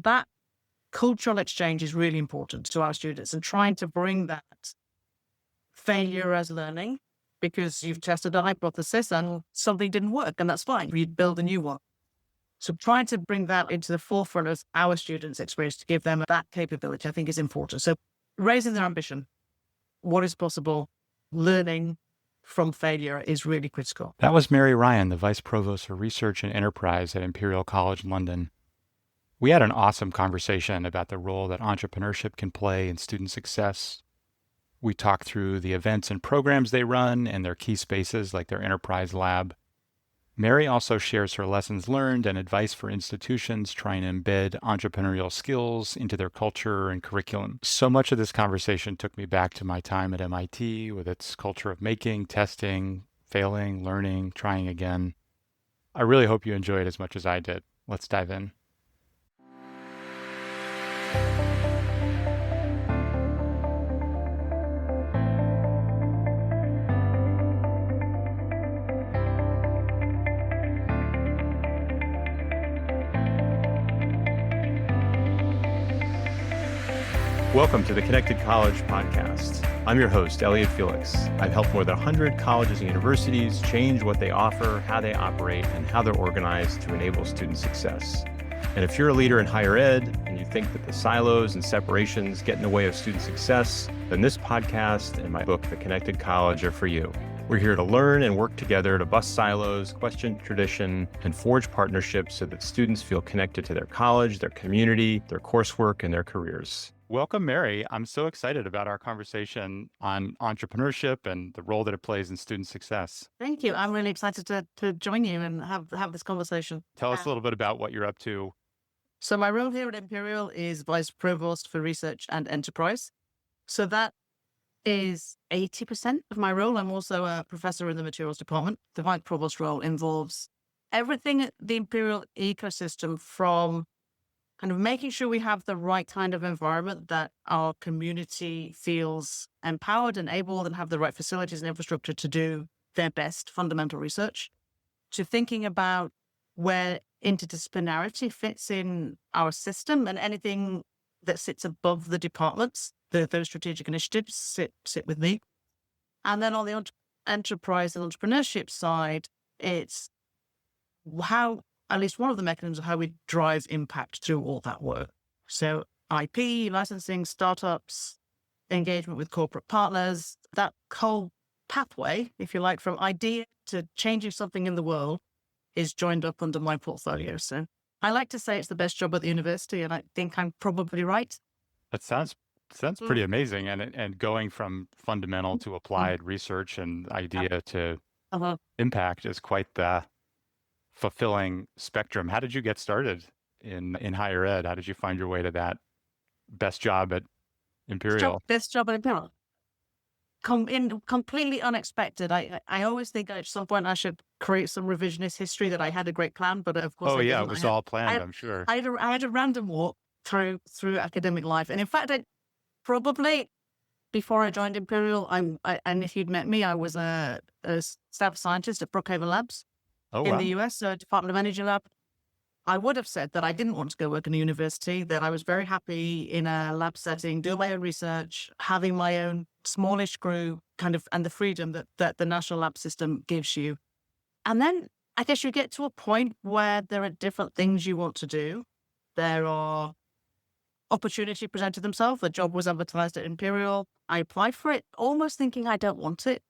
that cultural exchange is really important to our students, and trying to bring that failure as learning, because you've tested a hypothesis and something didn't work, and that's fine. You build a new one. So trying to bring that into the forefront of our students' experience to give them that capability, I think, is important. So raising their ambition, what is possible, learning from failure is really critical. That was Mary Ryan, the Vice Provost for Research and Enterprise at Imperial College London. We had an awesome conversation about the role that entrepreneurship can play in student success. We talked through the events and programs they run and their key spaces like their enterprise lab. Mary also shares her lessons learned and advice for institutions trying to embed entrepreneurial skills into their culture and curriculum. So much of this conversation took me back to my time at MIT with its culture of making, testing, failing, learning, trying again. I really hope you enjoyed as much as I did. Let's dive in. Welcome to the Connected College podcast. I'm your host, Elliot Felix. I've helped more than 100 colleges and universities change what they offer, how they operate, and how they're organized to enable student success. And if you're a leader in higher ed and you think that the silos and separations get in the way of student success, then this podcast and my book, The Connected College, are for you. We're here to learn and work together to bust silos, question tradition, and forge partnerships so that students feel connected to their college, their community, their coursework, and their careers. Welcome, Mary. I'm so excited about our conversation on entrepreneurship and the role that it plays in student success. Thank you. I'm really excited to join you and have this conversation. Tell us a little bit about what you're up to. So my role here at Imperial is Vice Provost for Research and Enterprise. So that is 80% of my role. I'm also a professor in the materials department. The Vice Provost role involves everything at the Imperial ecosystem, from kind of making sure we have the right kind of environment that our community feels empowered and able, and have the right facilities and infrastructure to do their best fundamental research, to thinking about where interdisciplinarity fits in our system, and anything that sits above the departments, those strategic initiatives sit with me. And then on the enterprise and entrepreneurship side, it's how, at least one of the mechanisms of how we drive impact through all that work. So IP, licensing, startups, engagement with corporate partners, that whole pathway, if you like, from idea to changing something in the world is joined up under my portfolio. So I like to say it's the best job at the university, and I think I'm probably right. That sounds pretty amazing. And going from fundamental to applied research and idea to impact is quite the fulfilling spectrum. How did you get started in higher ed? How did you find your way to that best job at Imperial? Best job at Imperial. Completely unexpected. I always think at some point I should create some revisionist history that I had a great plan, but of course, it was all planned. I'm sure. I had a random walk through academic life, and in fact, I probably, before I joined Imperial, and if you'd met me, I was a staff scientist at Brookhaven Labs in the US, so Department of Energy lab. I would have said that I didn't want to go work in a university, that I was very happy in a lab setting, doing my own research, having my own smallish group, and the freedom that the national lab system gives you. And then I guess you get to a point where there are different things you want to do. There are opportunities presented themselves. The job was advertised at Imperial. I applied for it, almost thinking I don't want it.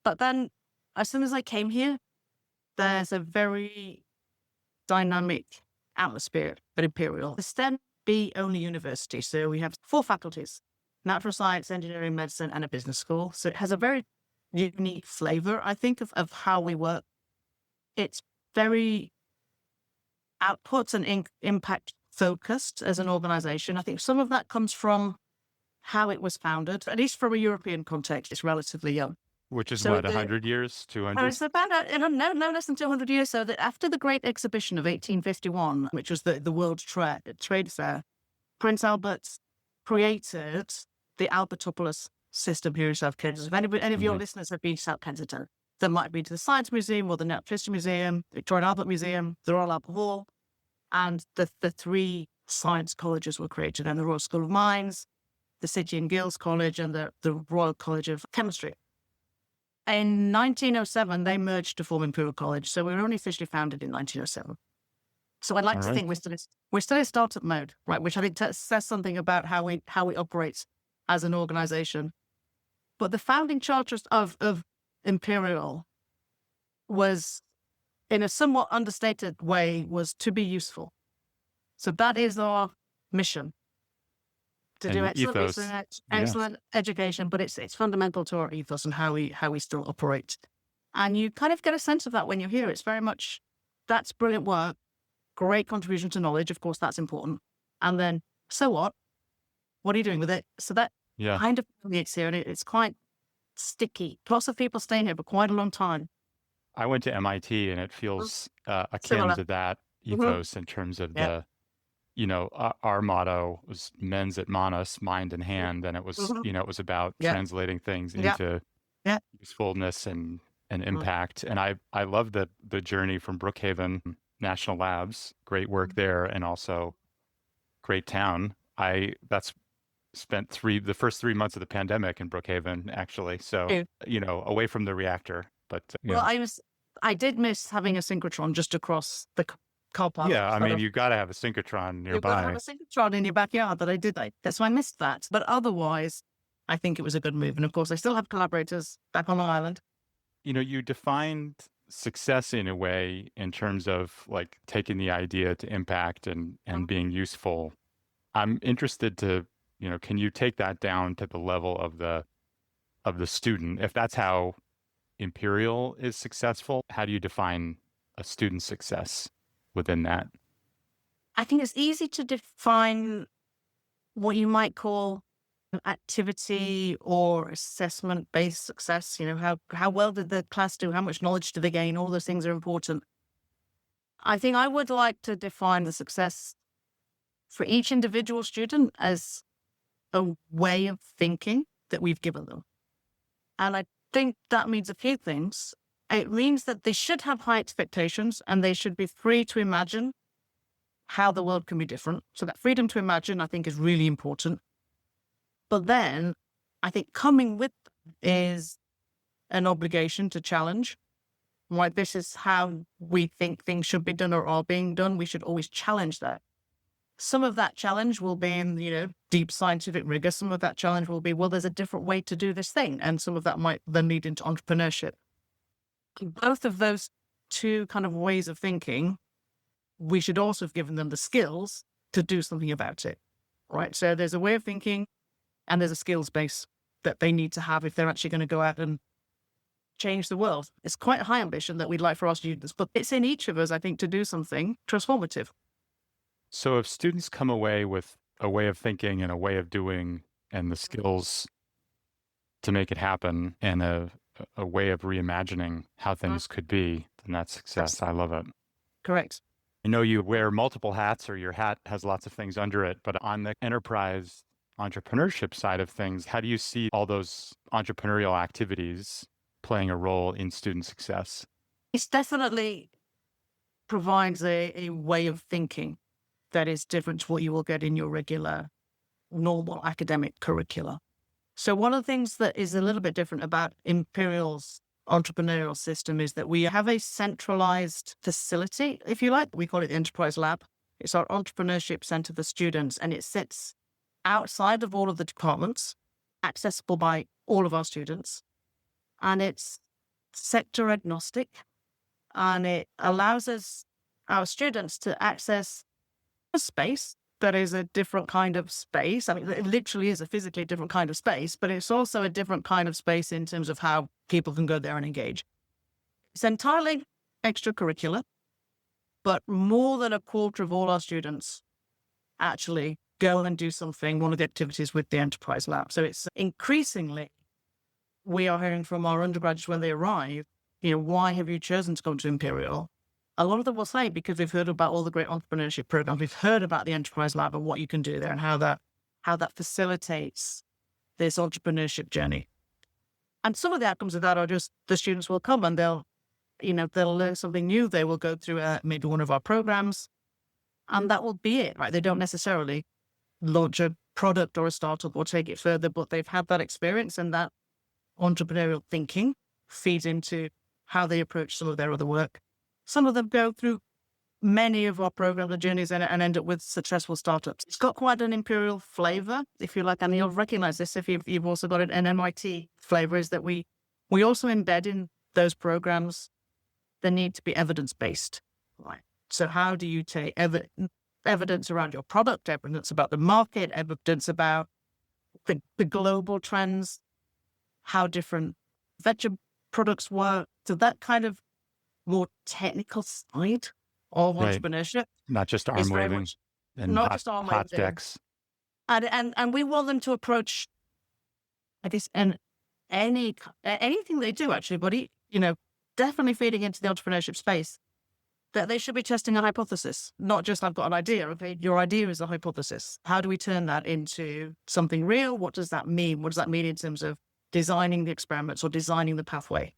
But then as soon as I came here, there's a very dynamic atmosphere at Imperial. The STEM B only university. So we have 4 faculties: natural science, engineering, medicine, and a business school. So it has a very unique flavor, I think, of how we work. It's very outputs and impact focused as an organization. I think some of that comes from how it was founded. At least from a European context, it's relatively young. Which is 100 years, 200? It's about no less than 200 years. So that after the Great Exhibition of 1851, which was the World Trade Fair, Prince Albert created the Albertopolis system here in South Kensington. If any of your listeners have been to South Kensington, they might be to the Science Museum or the Natural History Museum, Victoria and Albert Museum, the Royal Albert Hall, and the 3 science colleges were created, and the Royal School of Mines, the City and Guilds College, and the Royal College of Chemistry. In 1907, they merged to form Imperial College, so we were only officially founded in 1907. So I'd like to think we're still in startup mode, right? Which I think says something about how we operate as an organization. But the founding charter of Imperial was, in a somewhat understated way, was to be useful. So that is our mission, to do excellent research, excellent education, but it's fundamental to our ethos and how we still operate. And you kind of get a sense of that when you're here. It's very much, that's brilliant work, great contribution to knowledge. Of course, that's important. And then, so what? What are you doing with it? So that kind of permeates here, and it's quite sticky. Lots of people staying here for quite a long time. I went to MIT, and it feels akin Similar to that ethos in terms of the, our motto was mens et manus, mind and hand. And it was, it was about translating things into usefulness and impact. And I love the journey from Brookhaven National Labs, great work there, and also great town. That's spent the first 3 months of the pandemic in Brookhaven, actually. So, away from the reactor. But I did miss having a synchrotron just across the car park. Yeah, I mean, you got to have a synchrotron nearby. You've got to have a synchrotron in your backyard. That I did. That's why I missed that. But otherwise, I think it was a good move. And of course, I still have collaborators back on Long Island. You defined success in a way in terms of like taking the idea to impact and being useful. I'm interested to, can you take that down to the level of the student? If that's how Imperial is successful, how do you define a student's success within that? I think it's easy to define what you might call activity or assessment-based success. How well did the class do? How much knowledge did they gain? All those things are important. I think I would like to define the success for each individual student as a way of thinking that we've given them. And I think that means a few things. It means that they should have high expectations and they should be free to imagine how the world can be different. So that freedom to imagine, I think, is really important. But then I think coming with is an obligation to challenge. Right? This is how we think things should be done or are being done. We should always challenge that. Some of that challenge will be in, deep scientific rigor. Some of that challenge will be, well, there's a different way to do this thing. And some of that might then lead into entrepreneurship. Both of those two kind of ways of thinking, we should also have given them the skills to do something about it. Right? So there's a way of thinking and there's a skills base that they need to have if they're actually going to go out and change the world. It's quite a high ambition that we'd like for our students, but it's in each of us, I think, to do something transformative. So if students come away with a way of thinking and a way of doing and the skills to make it happen and a way of reimagining how things could be, then that's success. I love it. Correct. I know you wear multiple hats or your hat has lots of things under it, but on the enterprise entrepreneurship side of things, how do you see all those entrepreneurial activities playing a role in student success? It definitely provides a way of thinking that is different to what you will get in your regular, normal academic curricula. So one of the things that is a little bit different about Imperial's entrepreneurial system is that we have a centralized facility, if you like. We call it the Enterprise Lab. It's our entrepreneurship center for students, and it sits outside of all of the departments, accessible by all of our students. And it's sector agnostic, and it allows our students to access a space that is a different kind of space. I mean, it literally is a physically different kind of space, but it's also a different kind of space in terms of how people can go there and engage. It's entirely extracurricular, but more than a quarter of all our students actually go and do something, one of the activities with the Enterprise Lab. So it's increasingly, we are hearing from our undergraduates when they arrive, why have you chosen to come to Imperial? A lot of them will say, because we've heard about all the great entrepreneurship programs, we've heard about the Enterprise Lab and what you can do there and how that facilitates this entrepreneurship journey. And some of the outcomes of that are just the students will come and they'll learn something new. They will go through maybe one of our programs. And that will be it, right? They don't necessarily launch a product or a startup or take it further, but they've had that experience, and that entrepreneurial thinking feeds into how they approach some of their other work. Some of them go through many of our program journeys and end up with successful startups. It's got quite an Imperial flavor, if you like, and you'll recognize this if you've also got an MIT flavor, is that we also embed in those programs the need to be evidence-based, right? So how do you take evidence around your product, evidence about the market, evidence about the global trends, how different venture products work, to that kind of more technical side of Right. entrepreneurship. Not just It's arm very waving much and not hot, just arm hot waving. decks. And we want them to approach, I guess, and anything they do actually, but definitely feeding into the entrepreneurship space, that they should be testing a hypothesis, not just I've got an idea. Okay, your idea is a hypothesis. How do we turn that into something real? What does that mean? What does that mean in terms of designing the experiments or designing the pathway?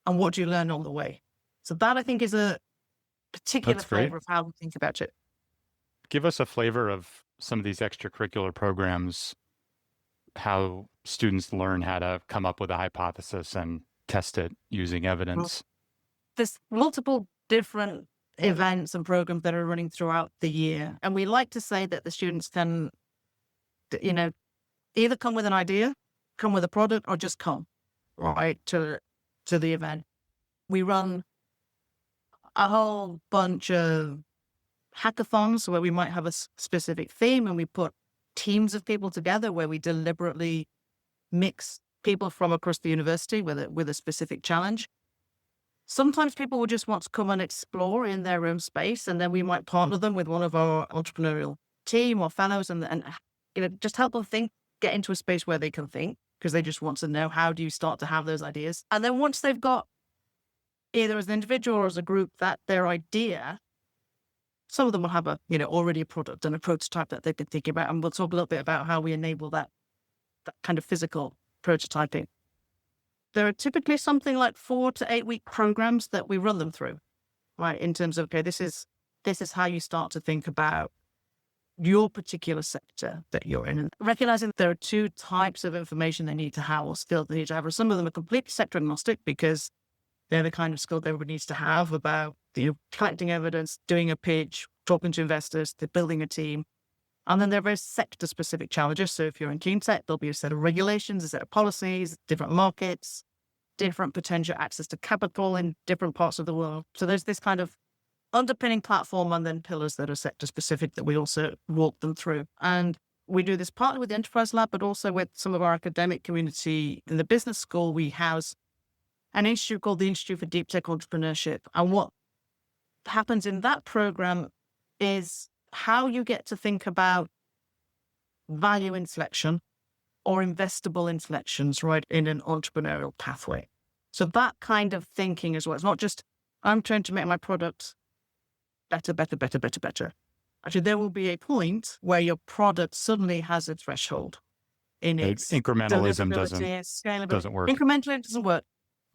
And what do you learn on the way? So that, I think, is a particular That's great. flavor of how we think about it. Give us a flavor of some of these extracurricular programs, how students learn how to come up with a hypothesis and test it using evidence. There's multiple different events and programs that are running throughout the year. And we like to say that the students can, either come with an idea, come with a product, or just come, right, to the event. We run a whole bunch of hackathons where we might have a specific theme, and we put teams of people together where we deliberately mix people from across the university with a specific challenge. Sometimes people will just want to come and explore in their own space, and then we might partner them with one of our entrepreneurial team or fellows and just help them get into a space where they can think, because they just want to know, how do you start to have those ideas? And then once they've got, either as an individual or as a group, that their idea, some of them will have already a product and a prototype that they've been thinking about. And we'll talk a little bit about how we enable that kind of physical prototyping. There are typically something like 4 to 8 week programs that we run them through, right? In terms of, okay, this is how you start to think about your particular sector that you're in. And recognizing there are 2 types of information they need to have, or skills they need to have. Some of them are completely sector agnostic, because they're the kind of skill everybody needs to have about collecting evidence, doing a pitch, talking to investors, they're building a team. And then there are very sector specific challenges. So if you're in clean tech, there'll be a set of regulations, a set of policies, different markets, different potential access to capital in different parts of the world. So there's this kind of underpinning platform and then pillars that are sector specific that we also walk them through. And we do this partly with the Enterprise Lab, but also with some of our academic community. In the business school, we house an institute called the Institute for Deep Tech Entrepreneurship. And what happens in that program is how you get to think about value inflection or investable inflections, right, in an entrepreneurial pathway. So that kind of thinking as well. It's not just, I'm trying to make my product better. Actually, there will be a point where your product suddenly has a threshold in its incrementalism doesn't work. Incrementalism doesn't work.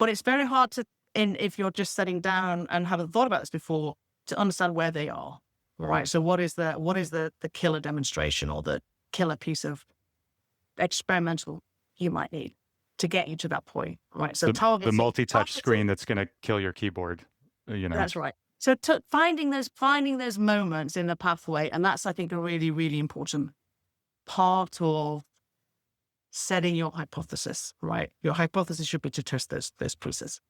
But it's very hard if you're just sitting down and haven't thought about this before, to understand where they are, right? So what is the killer demonstration or the killer piece of experimental you might need to get you to that point, right? So the multi-touch screen that's going to kill your keyboard, That's right. So finding those moments in the pathway, and that's, I think, a really, really important part of setting your hypothesis, right? Your hypothesis should be to test those pieces.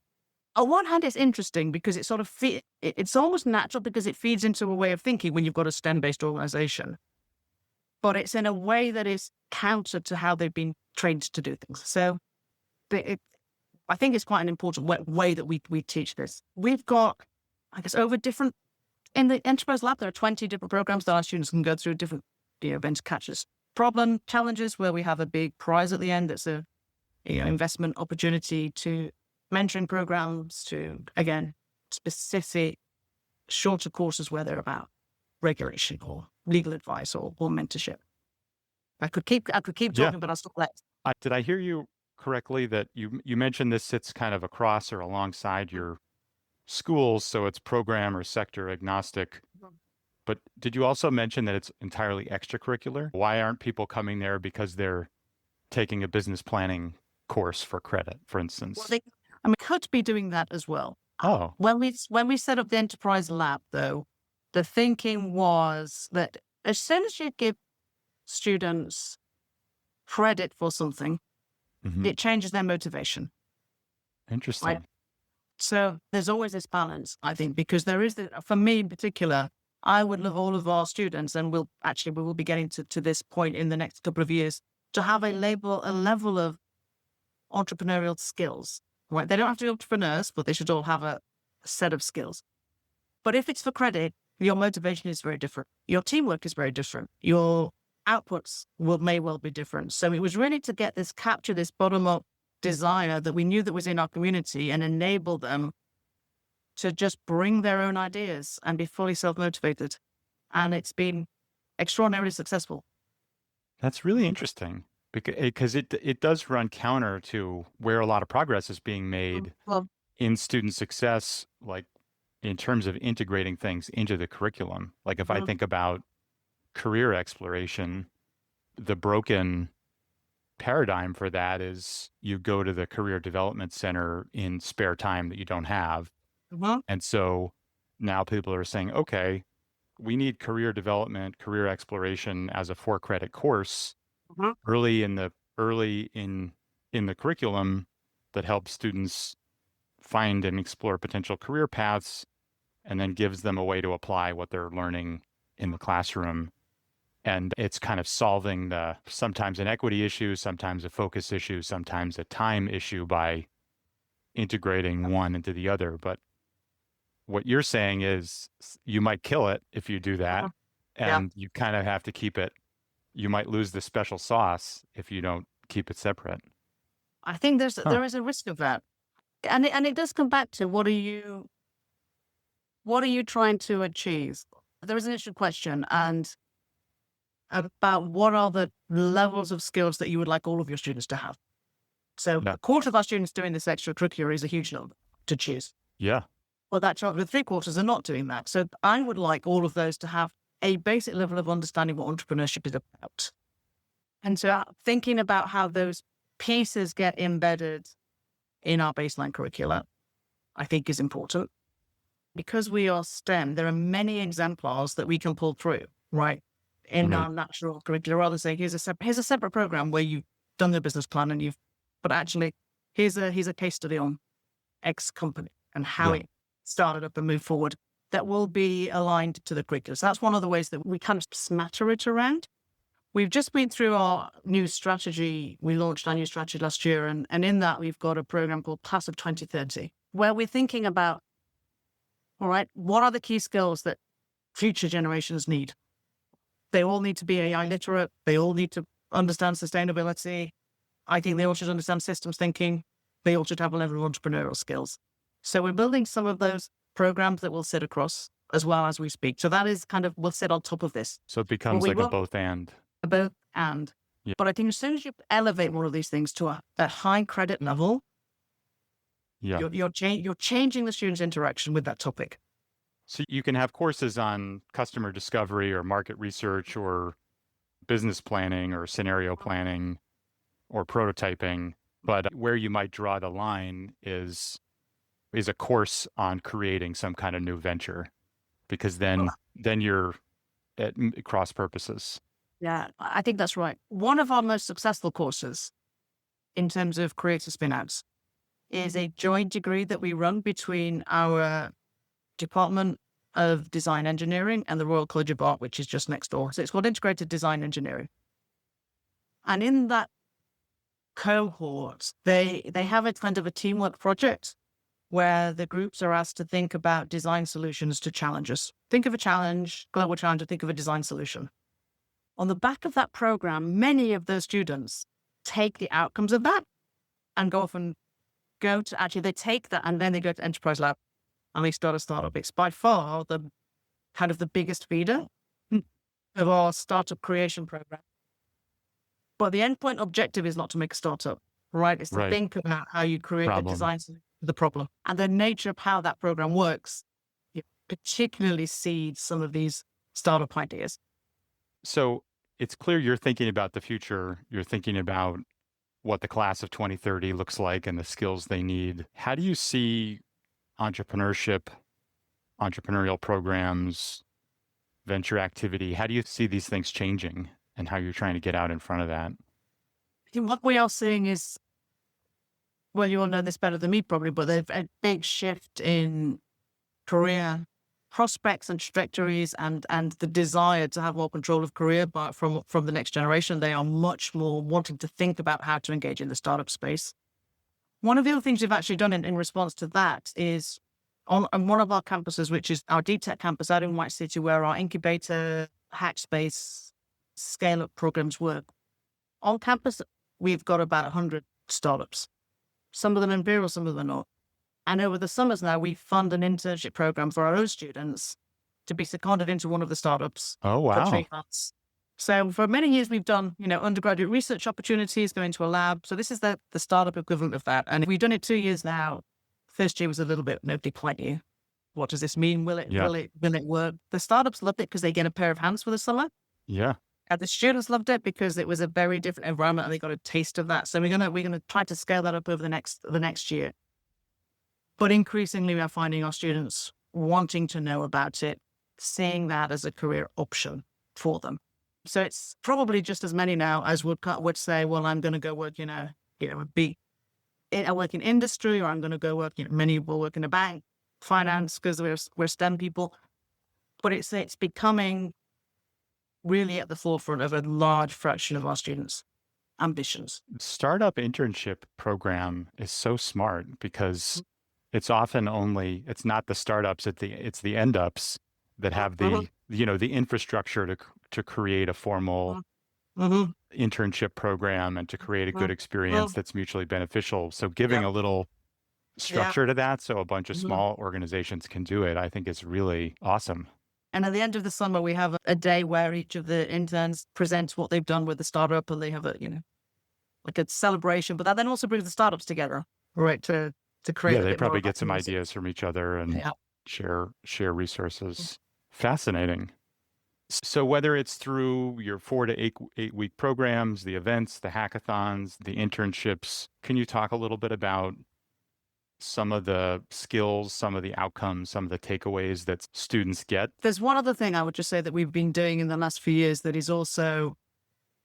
On one hand, it's interesting because it sort of it's almost natural because it feeds into a way of thinking when you've got a STEM-based organization, but it's in a way that is counter to how they've been trained to do things. So I think it's quite an important way that we teach this. We've got, I guess, in the Enterprise Lab, there are 20 different programs that our students can go through, different venture catchers. Problem challenges where we have a big prize at the end. That's a investment opportunity, to mentoring programs, to, again, specific shorter courses where they're about regulation or legal advice or mentorship. I could keep talking, but I'll stop there. Did I hear you correctly that you mentioned this sits kind of across or alongside your schools, so it's program or sector agnostic, But did you also mention that it's entirely extracurricular? Why aren't people coming there because they're taking a business planning course for credit, for instance? Well, they could be doing that as well. Oh, When we set up the enterprise lab, though, the thinking was that as soon as you give students credit for something, it changes their motivation. interesting. Right. So there's always this balance, I think, because there is, for me in particular, I would love all of our students, and we will be getting to this point in the next couple of years, to have a level of entrepreneurial skills. Right? They don't have to be entrepreneurs, but they should all have a set of skills. But if it's for credit, your motivation is very different. Your teamwork is very different. Your outputs may well be different. So it was really to capture this bottom-up desire that we knew that was in our community and enable them to just bring their own ideas and be fully self-motivated. And it's been extraordinarily successful. That's really interesting because it does run counter to where a lot of progress is being made in student success, like in terms of integrating things into the curriculum. Like if I think about career exploration, the broken paradigm for that is you go to the career development center in spare time that you don't have. And so now people are saying, okay, we need career development, career exploration as a 4-credit course early in the curriculum that helps students find and explore potential career paths, and then gives them a way to apply what they're learning in the classroom. And it's kind of solving sometimes an equity issue, sometimes a focus issue, sometimes a time issue by integrating one into the other. But what you're saying is you might kill it if you do that, and you kind of have to keep it. You might lose the special sauce if you don't keep it separate. I think there is a risk of that. And it does come back to what are you trying to achieve? There is an interesting question and about what are the levels of skills that you would like all of your students to have. So a quarter of our students doing this extracurricular is a huge number to choose. Yeah. Well, that chart with 3/4 are not doing that. So I would like all of those to have a basic level of understanding what entrepreneurship is about. And so thinking about how those pieces get embedded in our baseline curricula, I think is important. Because we are STEM, there are many exemplars that we can pull through, right? In our natural curricula, rather than saying, here's a separate program where you've done the business plan and but actually, here's a case study on X company and how it started up and moved forward that will be aligned to the curriculum. So that's one of the ways that we kind of smatter it around. We've just been through our new strategy. We launched our new strategy last year, and in that we've got a program called Class of 2030, where we're thinking about, all right, what are the key skills that future generations need? They all need to be AI literate. They all need to understand sustainability. I think they all should understand systems thinking. They all should have a level of entrepreneurial skills. So we're building some of those programs that will sit across as well as we speak. So that is will sit on top of this. So it becomes like a both and. A both and. Yeah. But I think as soon as you elevate one of these things to a high credit level, you're changing the student's interaction with that topic. So you can have courses on customer discovery or market research or business planning or scenario planning or prototyping, but where you might draw the line is a course on creating some kind of new venture, because then you're at cross purposes. Yeah, I think that's right. One of our most successful courses in terms of creative spin-outs is a joint degree that we run between our Department of Design Engineering and the Royal College of Art, which is just next door. So it's called Integrated Design Engineering. And in that cohort, they have a kind of a teamwork project where the groups are asked to think about design solutions to challenges. Think of a challenge, global challenge, and think of a design solution. On the back of that program, many of those students take the outcomes of that and they take that and then they go to Enterprise Lab and they start a startup. It's by far the biggest feeder of our startup creation program. But the endpoint objective is not to make a startup, right? It's to think about how you create a design solution to the problem. And the nature of how that program works, it particularly seeds some of these startup ideas. So it's clear you're thinking about the future. You're thinking about what the class of 2030 looks like and the skills they need. How do you see entrepreneurship, entrepreneurial programs, venture activity? How do you see these things changing and how you're trying to get out in front of that? I think what we are seeing is, well, you all know this better than me probably, but there's a big shift in career prospects and trajectories and the desire to have more control of career, but from the next generation. They are much more wanting to think about how to engage in the startup space. One of the other things we've actually done in response to that is on one of our campuses, which is our deep tech campus out in White City, where our incubator, hackspace, scale-up programs work. On campus, we've got about 100 startups. Some of them Imperial, some of them are not. And over the summers now, we fund an internship program for our own students to be seconded into one of the startups Oh, for wow. 3 months. So for many years, we've done, undergraduate research opportunities, going to a lab. So this is the startup equivalent of that. And we've done it 2 years now. First year was a little bit, nobody quite knew. What does this mean? Will it work? The startups loved it because they get a pair of hands for the summer. Yeah. And the students loved it because it was a very different environment and they got a taste of that. So we're gonna try to scale that up over the next year. But increasingly, we are finding our students wanting to know about it, seeing that as a career option for them. So it's probably just as many now as would say, well, I'm going to go work, I work in industry, or I'm going to go work, many will work in a bank, finance, because we're STEM people. But it's becoming really at the forefront of a large fraction of our students' ambitions. Startup internship program is so smart because it's often it's not the startups, it's the end ups that have the infrastructure to create a formal internship program and to create a good experience that's mutually beneficial. So giving a little structure to that so a bunch of small organizations can do it, I think is really awesome. And at the end of the summer, we have a day where each of the interns presents what they've done with the startup, and they have like a celebration, but that then also brings the startups together, right, to create. Yeah, they probably get some ideas from each other and share resources. Fascinating. So whether it's through your 4 to 8 week programs, the events, the hackathons, the internships, can you talk a little bit about some of the skills, some of the outcomes, some of the takeaways that students get? There's one other thing I would just say that we've been doing in the last few years that is also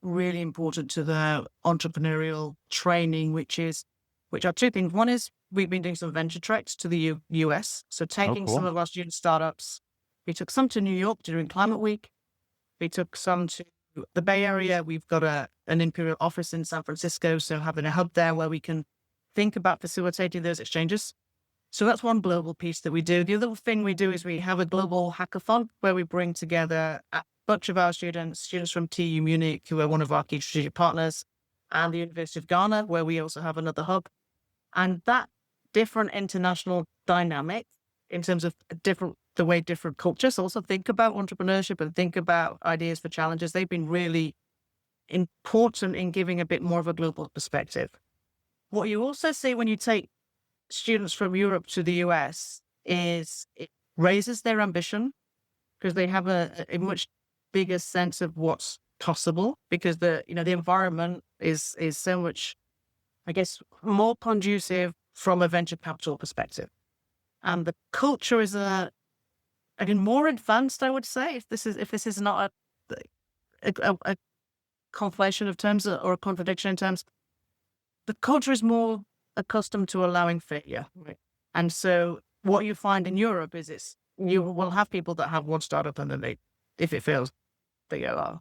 really important to the entrepreneurial training, which are 2 things. One is we've been doing some venture treks to the US. So taking some of our student startups, we took some to New York during Climate Week. We took some to the Bay Area. We've got an Imperial office in San Francisco. So having a hub there where we can think about facilitating those exchanges. So that's one global piece that we do. The other thing we do is we have a global hackathon where we bring together a bunch of our students from TU Munich, who are one of our key strategic partners, and the University of Ghana, where we also have another hub. And that different international dynamic in terms of the way different cultures also think about entrepreneurship and think about ideas for challenges, they've been really important in giving a bit more of a global perspective. What you also see when you take students from Europe to the US is it raises their ambition because they have a much bigger sense of what's possible, because the environment is so much, I guess, more conducive from a venture capital perspective. And the culture is again more advanced, I would say, if this is not a conflation of terms or a contradiction in terms. The culture is more accustomed to allowing failure. Right? And so what you find in Europe is you will have people that have one startup and then if it fails, they go, oh.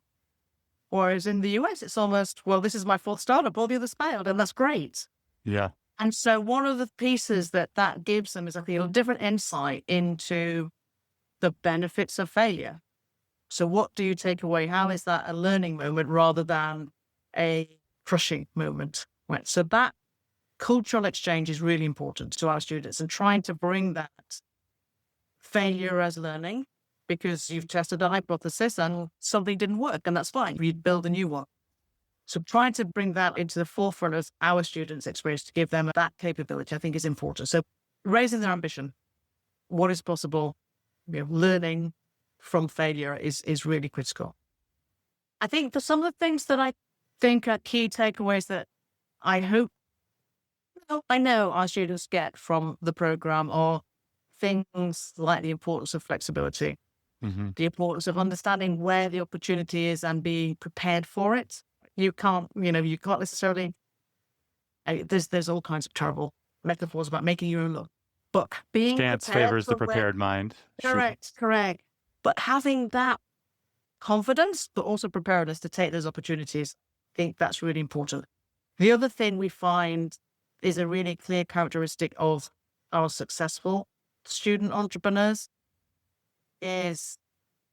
Whereas in the US, it's almost, well, this is my 4th startup, all the others failed, and that's great. Yeah. And so one of the pieces that gives them is I feel a different insight into the benefits of failure. So what do you take away? How is that a learning moment rather than a crushing moment? Right. So that cultural exchange is really important to our students, and trying to bring that failure as learning, because you've tested a hypothesis and something didn't work, and that's fine. You build a new one. So trying to bring that into the forefront of our students' experience to give them that capability, I think, is important. So raising their ambition, what is possible, learning, from failure is really critical. I think for some of the things that I think are key takeaways that I know our students get from the program are things like the importance of flexibility, the importance of understanding where the opportunity is and being prepared for it. You can't necessarily, there's all kinds of terrible metaphors about making your own luck, but being Chance prepared favors the for prepared mind. Correct. But having that confidence, but also preparedness to take those opportunities, I think that's really important. The other thing we find is a really clear characteristic of our successful student entrepreneurs is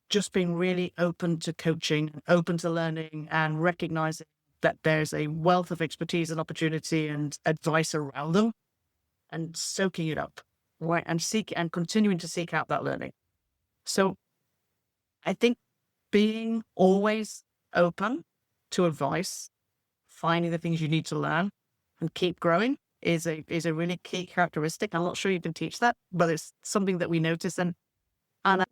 just being really open to coaching, open to learning, and recognizing that there's a wealth of expertise and opportunity and advice around them, and soaking it up, right? And continuing to seek out that learning. So I think being always open to advice, finding the things you need to learn and keep growing is a really key characteristic. I'm not sure you can teach that, but it's something that we notice. And the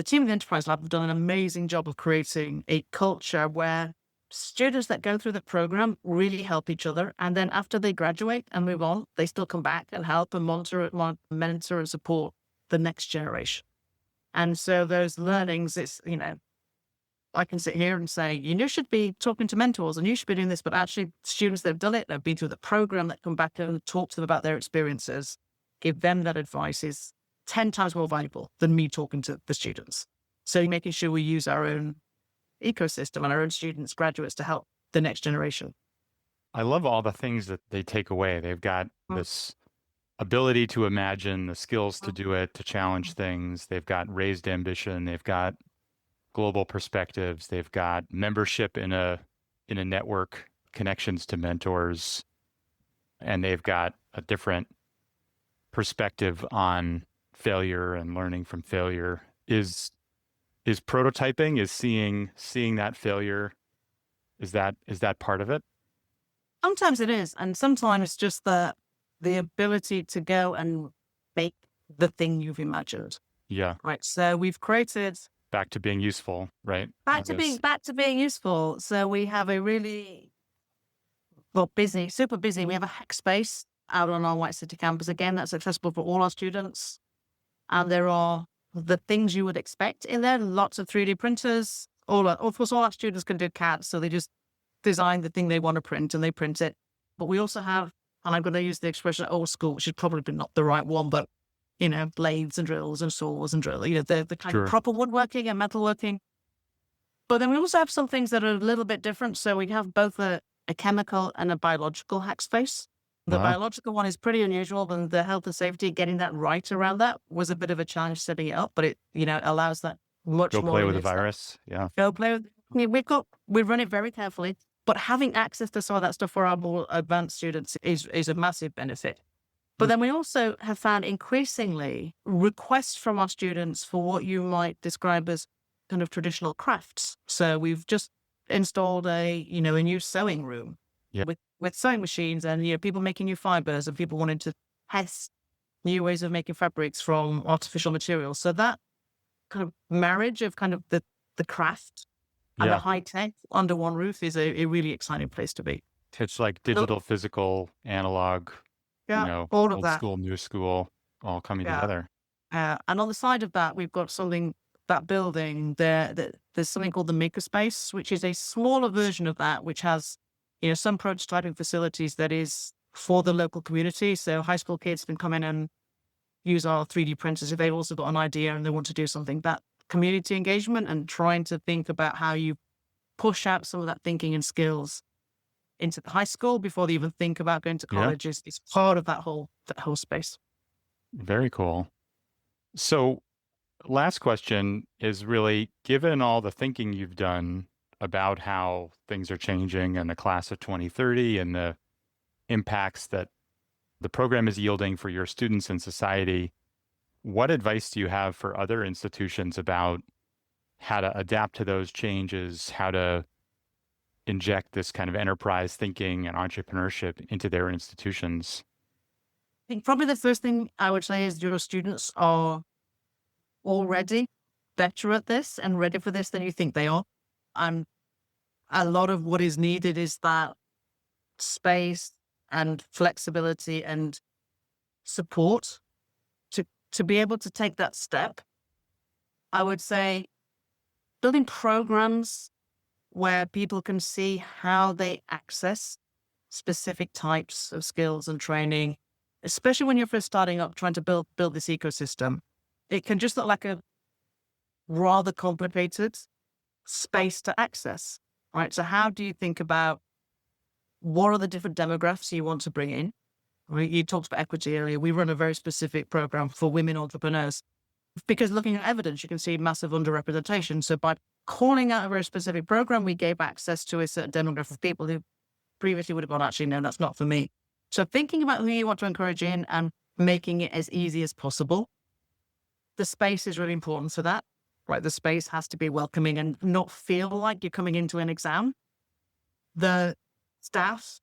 team of the Enterprise Lab have done an amazing job of creating a culture where students that go through the program really help each other. And then after they graduate and move on, they still come back and help and mentor and support the next generation. And so those learnings, I can sit here and say, you should be talking to mentors and you should be doing this, but actually students that have done it, they've been through the program, that come back and talk to them about their experiences, give them that advice is 10 times more valuable than me talking to the students. So making sure we use our own ecosystem and our own students, graduates to help the next generation. I love all the things that they take away. They've got this ability to imagine, the skills to do it, to challenge things. They've got raised ambition. They've got global perspectives. They've got membership in a network, connections to mentors, and they've got a different perspective on failure and learning from failure. Is prototyping, is seeing that failure, is that part of it? Sometimes it is, and sometimes it's just the ability to go and make the thing you've imagined. Yeah. Right. So we've created back to being useful, right? Back to being useful. So we have a really super busy. We have a hack space out on our White City campus. Again, that's accessible for all our students. And there are the things you would expect in there. Lots of 3D printers. Of course, all our students can do CAD, so they just design the thing they want to print and they print it. But we also have, and I'm going to use the expression old school, which is probably not the right one, but blades and drills and saws and drill, the kind of proper woodworking and metalworking. But then we also have some things that are a little bit different. So we have both a chemical and a biological hack space. The biological one is pretty unusual, and the health and safety, getting that right around that was a bit of a challenge setting it up, but it, allows that much more. Go play with the virus. Yeah. Go play with, we run it very carefully, but having access to some of that stuff for our more advanced students is a massive benefit. But then we also have found increasingly requests from our students for what you might describe as kind of traditional crafts. So we've just installed a new sewing room with sewing machines and, people making new fibers and people wanting to test new ways of making fabrics from artificial materials. So that kind of marriage of kind of the craft and the high tech under one roof is a really exciting place to be. It's like digital, physical, analog, all of old that. school, new school, all coming together. And on the side of that, we've got that building there, there's something called the Makerspace, which is a smaller version of that, which has, some prototyping facilities that is for the local community. So high school kids can come in and use our 3D printers if they've also got an idea and they want to do something. That community engagement and trying to think about how you push out some of that thinking and skills into the high school before they even think about going to college is part of that whole space. Very cool. So last question is really, given all the thinking you've done about how things are changing and the class of 2030 and the impacts that the program is yielding for your students and society, what advice do you have for other institutions about how to adapt to those changes, how to inject this kind of enterprise thinking and entrepreneurship into their institutions? I think probably the first thing I would say is your students are already better at this and ready for this than you think they are. And a lot of what is needed is that space and flexibility and support to be able to take that step. I would say building programs where people can see how they access specific types of skills and training, especially when you're first starting up, trying to build this ecosystem. It can just look like a rather complicated space to access, right? So how do you think about what are the different demographics you want to bring in? Right? You talked about equity earlier. We run a very specific program for women entrepreneurs because looking at evidence, you can see massive underrepresentation. So by calling out a very specific program, we gave access to a certain demographic of people who previously would have gone, actually, no, that's not for me. So thinking about who you want to encourage in and making it as easy as possible. The space is really important for that, right? The space has to be welcoming and not feel like you're coming into an exam. The staff,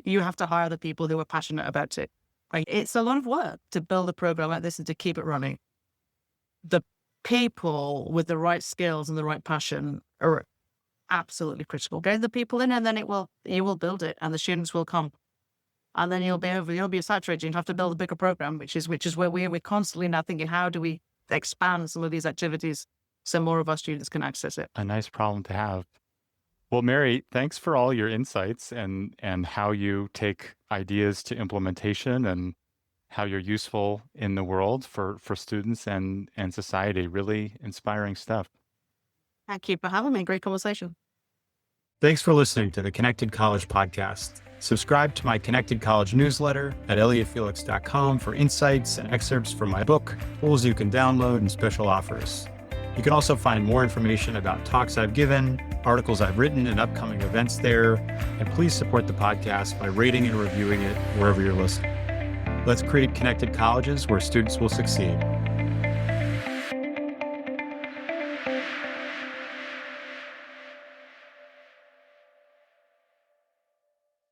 you have to hire the people who are passionate about it. Right? It's a lot of work to build a program like this and to keep it running. The people with the right skills and the right passion are absolutely critical. Get the people in, and then you will build it, and the students will come, and then you'll be saturated. You have to build a bigger program, which is where we're constantly now thinking, how do we expand some of these activities so more of our students can access it? A nice problem to have. Well, Mary, thanks for all your insights and how you take ideas to implementation and how you're useful in the world for students and society. Really inspiring stuff. Thank you for having me. Great conversation. Thanks for listening to the Connected College podcast. Subscribe to my Connected College newsletter at elliottfelix.com for insights and excerpts from my book, tools you can download, and special offers. You can also find more information about talks I've given, articles I've written, and upcoming events there. And please support the podcast by rating and reviewing it wherever you're listening. Let's create connected colleges where students will succeed.